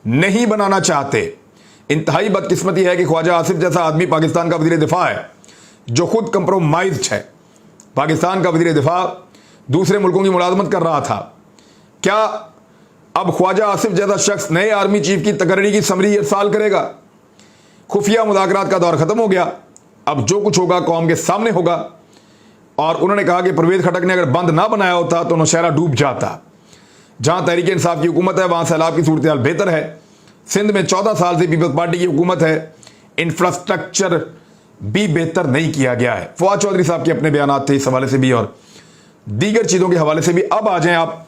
नहीं बनाना चाहते। इंतहाई बदकिस्मती है कि ख्वाजा आसिफ जैसा आदमी पाकिस्तान का वज़ीर दिफा है जो खुद कंप्रोमाइज है। पाकिस्तान का वज़ीर दिफा दूसरे मुल्कों की मुलाजमत कर रहा था। क्या अब ख्वाजा आसिफ जैसा शख्स नए आर्मी चीफ की तकरीरी की समरी इरसाल करेगा? खुफिया मुज़ाकरात का दौर खत्म हो गया, अब जो कुछ होगा कौम के सामने होगा। और उन्होंने कहा कि परवेज खटक ने अगर बंद ना बनाया होता तो नौशहरा डूब जाता। जहां तहरीक इंसाफ की हुकूमत है वहां सैलाब की सूरत हाल बेहतर है। सिंध में 14 साल से पीपल्स पार्टी की हुकूमत है, इंफ्रास्ट्रक्चर भी बेहतर नहीं किया गया है। फवाद चौधरी साहब के अपने बयान थे इस हवाले से भी और दीगर चीज़ों के हवाले से भी। अब आ जाएं आप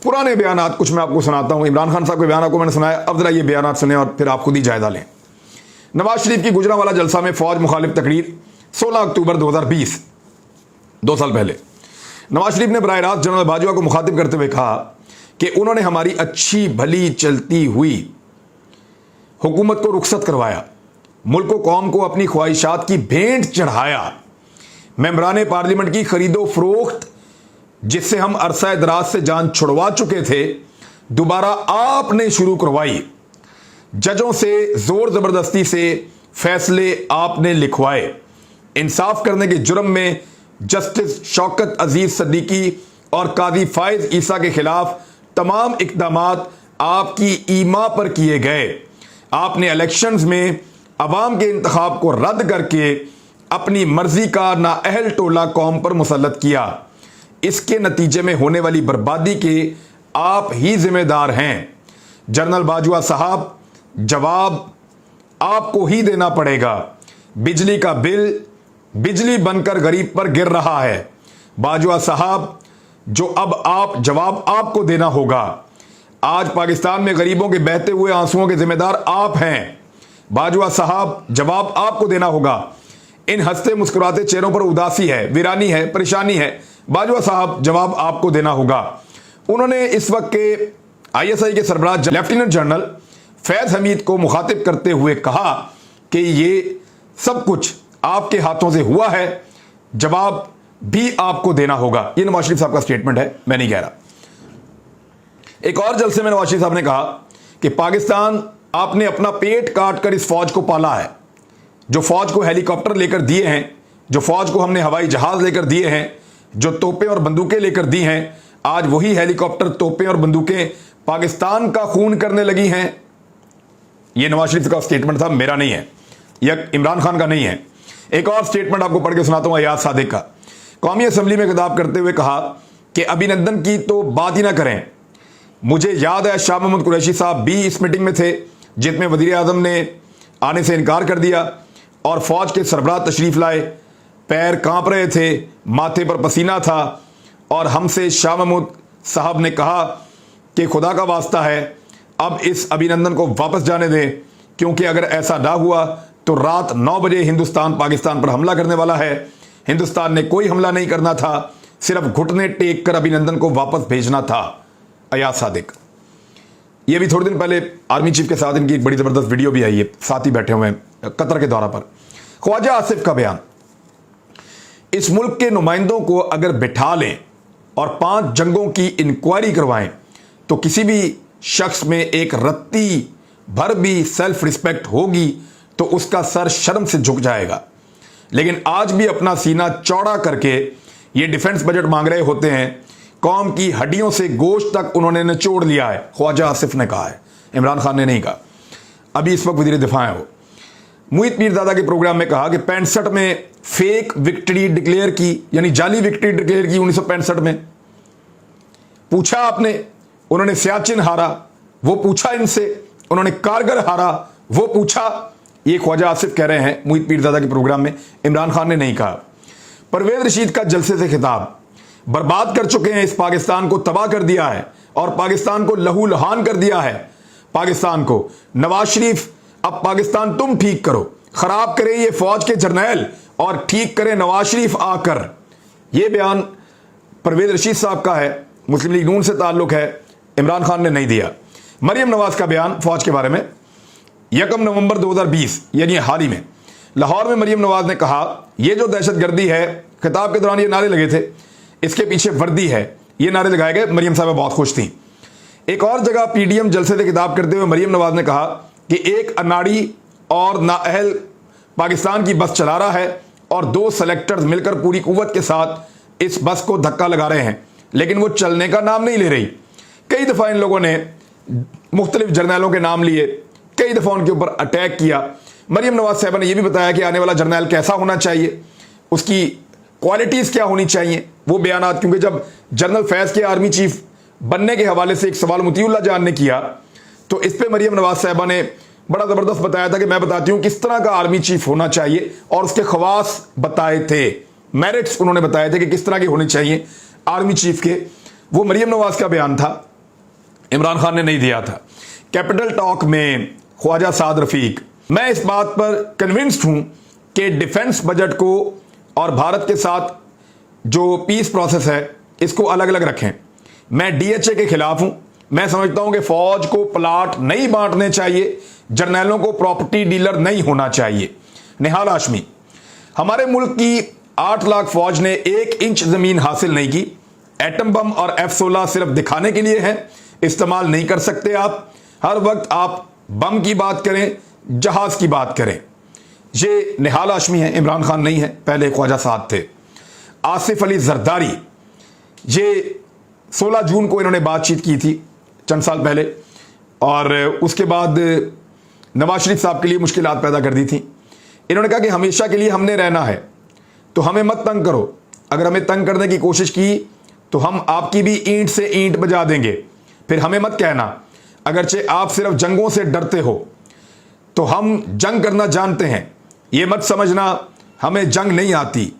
पुराने बयान, कुछ मैं आपको सुनाता हूं। इमरान खान साहब के बयान को मैंने सुनाया, अब जरा ये बयान सुने और फिर आप खुद ही जायजा लें। नवाज शरीफ की गुजरांवाला जलसा में फौज मुखालिफ तकरीर 16 अक्टूबर 2020, 2 साल पहले। नवाज शरीफ ने बराह रास्त जनरल बाजवा को मुखातिब करते हुए कहा कि उन्होंने हमारी अच्छी भली चलती हुई हुकूमत को रुखसत करवाया, मुल्क को कौम को अपनी ख्वाहिशात की भेंट चढ़ाया। मेंबरान पार्लियामेंट की खरीदो फरोख्त जिससे हम अरसा दराज से जान छुड़वा चुके थे, दोबारा आपने शुरू करवाई। जजों से जोर जबरदस्ती से फैसले आपने लिखवाए। इंसाफ करने के जुर्म में जस्टिस शौकत अजीज सदीकी और काजी फायज ईसा के खिलाफ तमाम इकदामात आपकी ईमा पर किए गए। आपने इलेक्शंस में अवाम के इंतखाब को रद्द करके अपनी मर्जी का नाअहल टोला कौम पर मुसल्लत किया। इसके नतीजे में होने वाली बर्बादी के आप ही जिम्मेदार हैं। जनरल बाजवा साहब, जवाब आपको ही देना पड़ेगा। बिजली का बिल बिजली बनकर गरीब पर गिर रहा है। बाजवा साहब, जो अब जवाब आपको देना होगा। आज पाकिस्तान में गरीबों के बहते हुए आंसुओं के जिम्मेदार आप हैं। बाजवा साहब, जवाब आपको देना होगा। इन हंसते मुस्कुराते चेहरों पर उदासी है, वीरानी है, परेशानी है। बाजवा साहब, जवाब आपको देना होगा। उन्होंने इस वक्त के ISI के सरबराह लेफ्टिनेंट जनरल फैज हमीद को मुखातिब करते हुए कहा कि ये सब कुछ आपके हाथों से हुआ है, जवाब भी आपको देना होगा। ये नवाज शरीफ साहब का स्टेटमेंट है, मैं नहीं कह रहा। एक और जलसे में नवाज शरीफ साहब ने कहा कि पाकिस्तान आपने अपना पेट काट कर इस फौज को पाला है। जो फौज को हेलीकॉप्टर लेकर दिए हैं, जो फौज को हमने हवाई जहाज लेकर दिए हैं, जो तोपें और बंदूकें लेकर दी हैं, आज वही हेलीकॉप्टर, तोपें और बंदूकें पाकिस्तान का खून करने लगी हैं। यह नवाज शरीफ का स्टेटमेंट था, मेरा नहीं है, यह इमरान खान का नहीं है। एक और स्टेटमेंट आपको पढ़ के सुनाता हूं अयाज सादिक का। कौमी असम्बली में खिताब करते हुए कहा कि अभिनंदन की तो बात ही ना करें। मुझे याद है शाह महमूद कुरैशी साहब भी इस मीटिंग में थे जिसमें वज़ीर आज़म ने आने से इनकार कर दिया और फौज के सरबराह तशरीफ लाए। पैर कांप रहे थे, माथे पर पसीना था और हमसे शाह महमूद साहब ने कहा कि खुदा का वास्ता है अब इस अभिनंदन को वापस जाने दें, क्योंकि अगर ऐसा ना हुआ तो रात 9 बजे हिंदुस्तान पाकिस्तान पर हमला करने वाला है। हिंदुस्तान ने कोई हमला नहीं करना था, सिर्फ घुटने टेक कर अभिनंदन को वापस भेजना था। अयाज सादिक, ये भी थोड़े दिन पहले आर्मी चीफ के साथ इनकी एक बड़ी जबरदस्त वीडियो भी आई है, साथ ही बैठे हुए हैं कतर के दौरा पर। ख्वाजा आसिफ का बयान, इस मुल्क के नुमाइंदों को अगर बिठा लें और 5 जंगों की इंक्वायरी करवाएं तो किसी भी शख्स में एक रत्ती भर भी सेल्फ रिस्पेक्ट होगी तो उसका सर शर्म से झुक जाएगा। लेकिन आज भी अपना सीना चौड़ा करके ये डिफेंस बजट मांग रहे होते हैं। कौम की हड्डियों से गोश्त तक उन्होंने निचोड़ लिया है, ख्वाजा आसिफ ने कहा है, इमरान खान ने नहीं कहा। अभी इस वक्त वज़ीर दिफा है वो। मुईद पीरज़ादा के प्रोग्राम में कहा कि 65 में फेक विक्ट्री डिक्लेयर की, यानी जाली विक्ट्री डिक्लेयर की 1965 में। पूछा आपने, उन्होंने सियाचिन हारा, वो पूछा इनसे। उन्होंने कारगिल हारा, वो पूछा। ये ख्वाजा आसिफ कह रहे हैं मुईद पीरज़ादा के प्रोग्राम में, इमरान खान ने नहीं कहा। परवेज रशीद का जलसे से खिताब, बर्बाद कर चुके हैं इस पाकिस्तान को, तबाह कर दिया है और पाकिस्तान को लहू लहान कर दिया है। पाकिस्तान को नवाज शरीफ, अब पाकिस्तान तुम ठीक करो, खराब करे ये फौज के जर्नैल और ठीक करे नवाज शरीफ आकर। यह बयान परवेज रशीद साहब का है, मुस्लिम लीग नून से ताल्लुक है, इमरान खान ने नहीं दिया। मरियम नवाज का बयान फौज के बारे में, 1 नवंबर 2020 यानी हाल ही में लाहौर में मरियम नवाज ने कहा यह जो दहशतगर्दी है, खिताब के दौरान ये नारे लगे थे, इसके पीछे वर्दी है, ये नारे लगाए गए। मरियम साहब बहुत खुश थी। एक और जगह पीडीएम जलसे से खिताब करते हुए मरियम नवाज ने कहा कि एक अनाड़ी और नाअहल पाकिस्तान की बस चला रहा है और 2 सेलेक्टर्स मिलकर पूरी कुव्वत के साथ इस बस को धक्का लगा रहे हैं, लेकिन वो चलने का नाम नहीं ले रही। कई दफ़ा इन लोगों ने मुख्तलिफ जर्नैलों के नाम लिए, कई दफ़ा उनके ऊपर अटैक किया। मरियम नवाज साहबा ने यह भी बताया कि आने वाला जर्नैल कैसा होना चाहिए, उसकी क्वालिटीज़ क्या होनी चाहिए, वो बयानात। क्योंकि जब जनरल फैज़ के आर्मी चीफ बनने के हवाले से एक सवाल मुतीउल्लाह जान ने किया तो इस पर मरियम नवाज साहबा ने बड़ा ज़बरदस्त बताया था कि मैं बताती हूँ किस तरह का आर्मी चीफ होना चाहिए, और उसके खवास बताए थे, मेरिट्स उन्होंने बताए थे कि किस तरह के होने चाहिए आर्मी चीफ के। वो मरियम नवाज का बयान था, इमरान खान ने नहीं दिया था। कैपिटल टॉक में ख्वाजा साद रफीक, मैं इस बात पर कन्विंस्ड हूं कि डिफेंस बजट को और भारत के साथ जो पीस प्रोसेस है इसको अलग अलग रखें। मैं डीएचए के खिलाफ हूं। मैं समझता हूं कि फौज को प्लाट नहीं बांटने चाहिए, जर्नैलों को प्रॉपर्टी डीलर नहीं होना चाहिए। निहाल हाशमी, हमारे मुल्क की 8 लाख फौज ने 1 इंच जमीन हासिल नहीं की। एटम बम और F-16 सिर्फ दिखाने के लिए है, इस्तेमाल नहीं कर सकते आप। हर वक्त आप बम की बात करें, जहाज की बात करें। ये निहाल हाशमी है, इमरान खान नहीं है, पहले ख्वाजा साद थे। आसिफ अली जरदारी, ये 16 जून को इन्होंने बातचीत की थी चंद साल पहले, और उसके बाद नवाज शरीफ साहब के लिए मुश्किलात पैदा कर दी थी। इन्होंने कहा कि हमेशा के लिए हमने रहना है तो हमें मत तंग करो, अगर हमें तंग करने की कोशिश की तो हम आपकी भी ईंट से ईंट बजा देंगे, फिर हमें मत कहना। अगरचे आप सिर्फ जंगों से डरते हो तो हम जंग करना जानते हैं, ये मत समझना हमें जंग नहीं आती,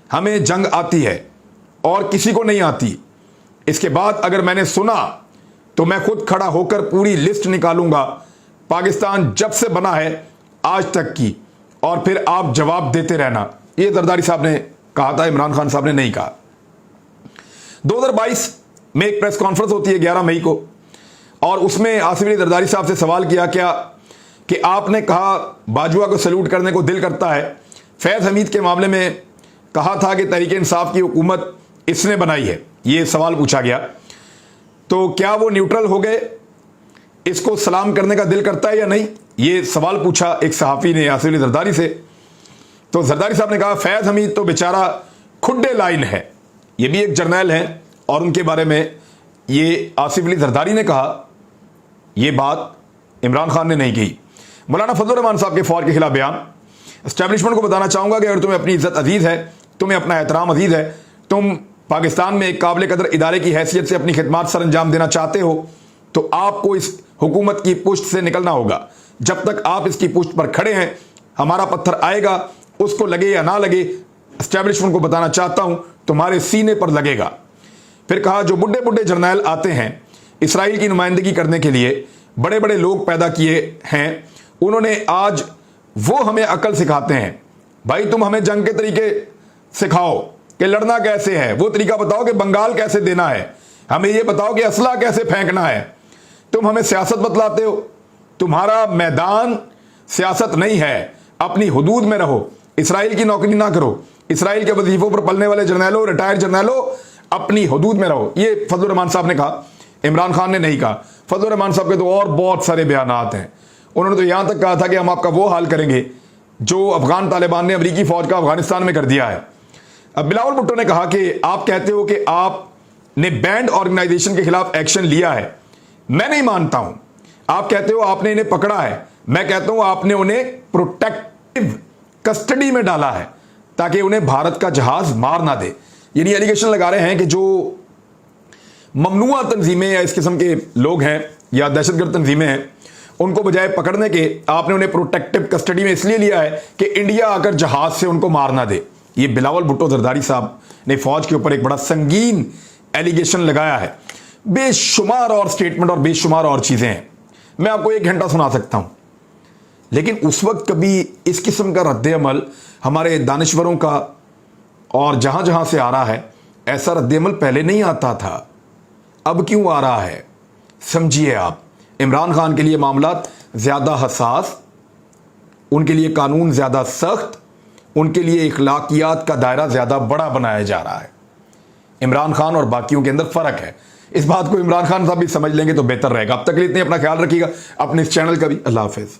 हमें जंग आती है और किसी को नहीं आती। इसके बाद अगर मैंने सुना तो मैं खुद खड़ा होकर पूरी लिस्ट निकालूंगा पाकिस्तान जब से बना है आज तक की, और फिर आप जवाब देते रहना। ये जरदारी साहब ने कहा था, इमरान खान साहब ने नहीं कहा। 2022 में एक प्रेस कॉन्फ्रेंस होती है 11 मई को, और उसमें आसिफ अली जरदारी साहब से सवाल किया क्या कि आपने कहा बाजुआ को सैल्यूट करने को दिल करता है। फैज़ हमीद के मामले में कहा था कि तहरीक इंसाफ की हुकूमत इसने बनाई है, ये सवाल पूछा गया। तो क्या वो न्यूट्रल हो गए, इसको सलाम करने का दिल करता है या नहीं, ये सवाल पूछा एक सहाफ़ी ने आसिफ अली जरदारी से। तो जरदारी साहब ने कहा फैज़ हमीद तो बेचारा खुड्डे लाइन है, ये भी एक जर्नैल है, और उनके बारे में ये आसिफ अली जरदारी ने कहा, ये बात इमरान खान ने नहीं की। मौलाना फजल रहमान साहब के फौज के खिलाफ बयान। एस्टैब्लिशमेंट को बताना चाहूँगा कि अगर तुम्हें अपनी इज्जत अजीज़ है, तुम्हें अपना एहतराम अजीज़ है, तुम पाकिस्तान में एक काबिल कदर इदारे की हैसियत से अपनी खिदमत सर अंजाम देना चाहते हो तो आपको इस हुकूमत की पुश्त से निकलना होगा। जब तक आप इसकी पुश्त पर खड़े हैं, हमारा पत्थर आएगा, उसको लगे या ना लगे, एस्टैब्लिशमेंट को बताना चाहता हूं, तुम्हारे सीने पर लगेगा। फिर कहा जो बुढ़े बुढ़े जर्नैल आते हैं इसराइल की नुमाइंदगी करने के लिए, बड़े बड़े लोग पैदा किए हैं, उन्होंने आज वो हमें अकल सिखाते हैं। भाई तुम हमें जंग के तरीके सिखाओ कि लड़ना कैसे है, वो तरीका बताओ कि बंगाल कैसे देना है, हमें ये बताओ कि असला कैसे फेंकना है। तुम हमें सियासत बतलाते हो, तुम्हारा मैदान सियासत नहीं है, अपनी हुदूद में रहो, इसराइल की नौकरी ना करो, इसराइल के वजीफों पर पलने वाले जर्नैलों, रिटायर्ड जर्नैलों, अपनी हुदूद में रहो। ये फजल रहमान साहब ने कहा, इमरान खान ने नहीं कहा। फजल रहमान साहब के तो और बहुत सारे बयानात हैं। उन्होंने तो यहां तक कहा था कि हम आपका वो हाल करेंगे जो अफगान तालिबान ने अमरीकी फौज का अफगानिस्तान में कर दिया है। अब बिलावल भुट्टो ने कहा कि आप कहते हो कि आपने बैंड ऑर्गेनाइजेशन के खिलाफ एक्शन लिया है, मैं नहीं मानता हूं। आप कहते हो आपने इन्हें पकड़ा है, मैं कहता हूं आपने उन्हें प्रोटेक्टिव कस्टडी में डाला है ताकि उन्हें भारत का जहाज मार ना दे। यानी एलिगेशन लगा रहे हैं कि जो ममनुआ तंजीमें या इस किस्म के लोग हैं या दहशतगर्द तंजीमें हैं, उनको बजाय पकड़ने के आपने उन्हें प्रोटेक्टिव कस्टडी में इसलिए लिया है कि इंडिया आकर जहाज से उनको मार ना दे। ये बिलावल भुट्टो जरदारी साहब ने फौज के ऊपर एक बड़ा संगीन एलिगेशन लगाया है। बेशुमार और स्टेटमेंट और बेशुमार और चीजें हैं, मैं आपको 1 घंटा सुना सकता हूं, लेकिन उस वक्त कभी इस किस्म का रद्द अमल हमारे दानिश्वरों का और जहां जहां से आ रहा है, ऐसा रद्द अमल पहले नहीं आता था। अब क्यों आ रहा है समझिए आप। इमरान खान के लिए मामला ज्यादा हसास, उनके लिए कानून ज्यादा सख्त, उनके लिए इखलाकियात का दायरा ज्यादा बड़ा बनाया जा रहा है। इमरान खान और बाकियों के अंदर फर्क है। इस बात को इमरान खान साहब भी समझ लेंगे तो बेहतर रहेगा। अब तक के लिए इतने, अपना ख्याल रखिएगा, अपने इस चैनल का भी। अल्लाह हाफिज़।